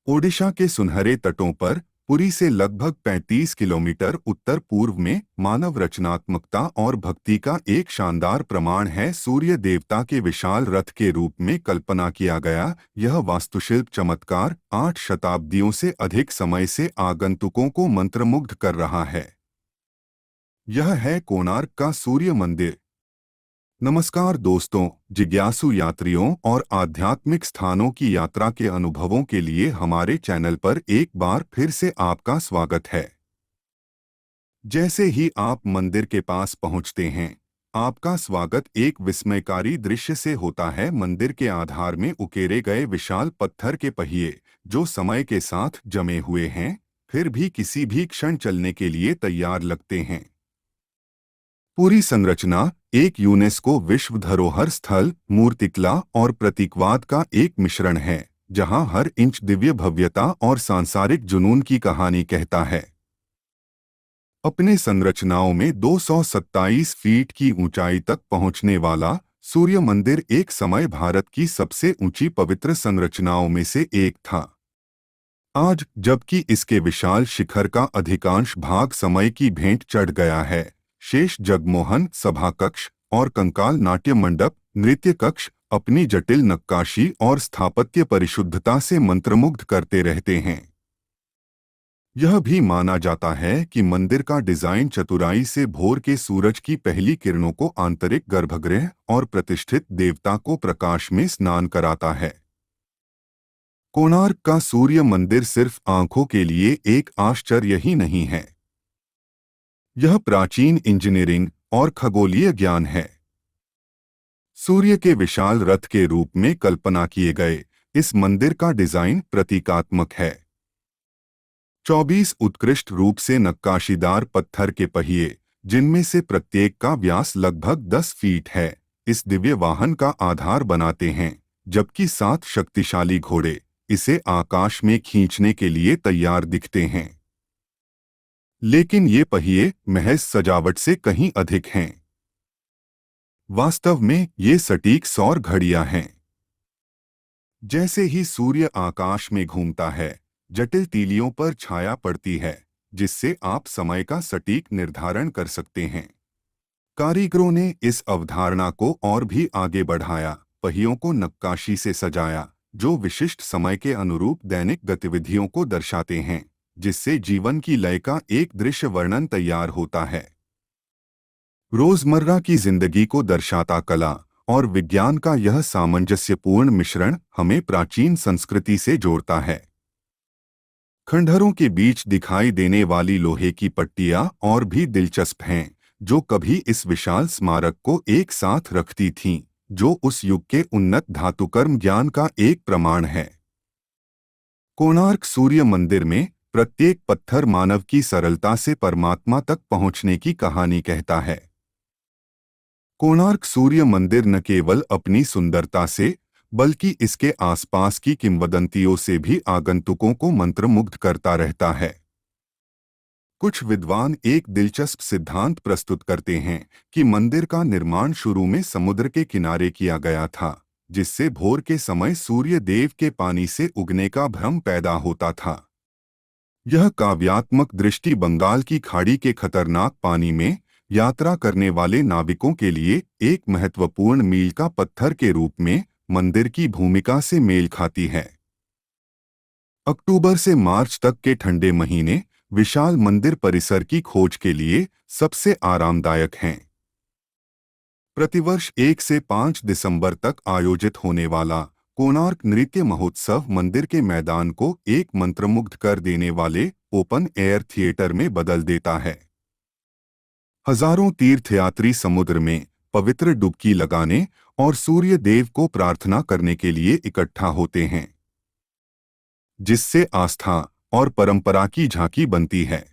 ओडिशा के सुनहरे तटों पर पुरी से लगभग 35 किलोमीटर उत्तर पूर्व में मानव रचनात्मकता और भक्ति का एक शानदार प्रमाण है। सूर्य देवता के विशाल रथ के रूप में कल्पना किया गया यह वास्तुशिल्प चमत्कार 8 शताब्दियों से अधिक समय से आगंतुकों को मंत्रमुग्ध कर रहा है। यह है कोणार्क का सूर्य मंदिर। नमस्कार दोस्तों, जिज्ञासु यात्रियों और आध्यात्मिक स्थानों की यात्रा के अनुभवों के लिए हमारे चैनल पर एक बार फिर से आपका स्वागत है। जैसे ही आप मंदिर के पास पहुंचते हैं, आपका स्वागत एक विस्मयकारी दृश्य से होता है। मंदिर के आधार में उकेरे गए विशाल पत्थर के पहिए, जो समय के साथ जमे हुए हैं, फिर भी किसी भी क्षण चलने के लिए तैयार लगते हैं। पूरी संरचना एक यूनेस्को विश्व धरोहर स्थल, मूर्तिकला और प्रतीकवाद का एक मिश्रण है, जहां हर इंच दिव्य भव्यता और सांसारिक जुनून की कहानी कहता है। अपने संरचनाओं में 227 फीट की ऊंचाई तक पहुंचने वाला सूर्य मंदिर एक समय भारत की सबसे ऊंची पवित्र संरचनाओं में से एक था। आज, जबकि इसके विशाल शिखर का अधिकांश भाग समय की भेंट चढ़ गया है, शेष जगमोहन, सभा कक्ष और कंकाल नाट्य मंडप, नृत्य कक्ष अपनी जटिल नक्काशी और स्थापत्य परिशुद्धता से मंत्रमुग्ध करते रहते हैं। यह भी माना जाता है कि मंदिर का डिजाइन चतुराई से भोर के सूरज की पहली किरणों को आंतरिक गर्भगृह और प्रतिष्ठित देवता को प्रकाश में स्नान कराता है। कोणार्क का सूर्य मंदिर सिर्फ आंखों के लिए एक आश्चर्य ही नहीं है, यह प्राचीन इंजीनियरिंग और खगोलीय ज्ञान है। सूर्य के विशाल रथ के रूप में कल्पना किए गए इस मंदिर का डिजाइन प्रतीकात्मक है। 24 उत्कृष्ट रूप से नक्काशीदार पत्थर के पहिए, जिनमें से प्रत्येक का व्यास लगभग 10 फीट है, इस दिव्य वाहन का आधार बनाते हैं, जबकि 7 शक्तिशाली घोड़े इसे आकाश में खींचने के लिए तैयार दिखते हैं। लेकिन ये पहिए महज सजावट से कहीं अधिक हैं। वास्तव में ये सटीक सौर घड़ियां हैं। जैसे ही सूर्य आकाश में घूमता है, जटिल तीलियों पर छाया पड़ती है, जिससे आप समय का सटीक निर्धारण कर सकते हैं। कारीगरों ने इस अवधारणा को और भी आगे बढ़ाया, पहियों को नक्काशी से सजाया, जो विशिष्ट समय के अनुरूप दैनिक गतिविधियों को दर्शाते हैं, जिससे जीवन की लय का एक दृश्य वर्णन तैयार होता है। रोजमर्रा की जिंदगी को दर्शाता कला और विज्ञान का यह सामंजस्यपूर्ण मिश्रण हमें प्राचीन संस्कृति से जोड़ता है। खंडहरों के बीच दिखाई देने वाली लोहे की पट्टियां और भी दिलचस्प हैं, जो कभी इस विशाल स्मारक को एक साथ रखती थीं, जो उस युग के उन्नत धातुकर्म ज्ञान का एक प्रमाण है। कोणार्क सूर्य मंदिर में प्रत्येक पत्थर मानव की सरलता से परमात्मा तक पहुंचने की कहानी कहता है। कोणार्क सूर्य मंदिर न केवल अपनी सुंदरता से, बल्कि इसके आसपास की किंवदंतियों से भी आगंतुकों को मंत्रमुग्ध करता रहता है। कुछ विद्वान एक दिलचस्प सिद्धांत प्रस्तुत करते हैं कि मंदिर का निर्माण शुरू में समुद्र के किनारे किया गया था, जिससे भोर के समय सूर्य देव के पानी से उगने का भ्रम पैदा होता था। यह काव्यात्मक दृष्टि बंगाल की खाड़ी के खतरनाक पानी में यात्रा करने वाले नाविकों के लिए एक महत्वपूर्ण मील का पत्थर के रूप में मंदिर की भूमिका से मेल खाती है। अक्टूबर से मार्च तक के ठंडे महीने विशाल मंदिर परिसर की खोज के लिए सबसे आरामदायक हैं। प्रतिवर्ष 1 से 5 दिसंबर तक आयोजित होने वाला कोणार्क नृत्य महोत्सव मंदिर के मैदान को एक मंत्रमुग्ध कर देने वाले ओपन एयर थिएटर में बदल देता है। हजारों तीर्थयात्री समुद्र में पवित्र डुबकी लगाने और सूर्य देव को प्रार्थना करने के लिए इकट्ठा होते हैं, जिससे आस्था और परंपरा की झांकी बनती है।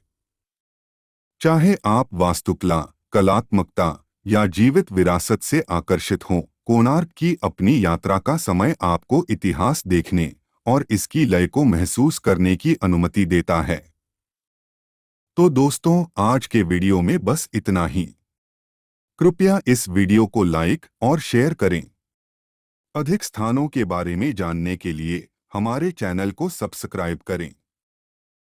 चाहे आप वास्तुकला, कलात्मकता या जीवित विरासत से आकर्षित हों, कोणार्क की अपनी यात्रा का समय आपको इतिहास देखने और इसकी लय को महसूस करने की अनुमति देता है। तो दोस्तों, आज के वीडियो में बस इतना ही। कृपया इस वीडियो को लाइक और शेयर करें। अधिक स्थानों के बारे में जानने के लिए हमारे चैनल को सब्सक्राइब करें।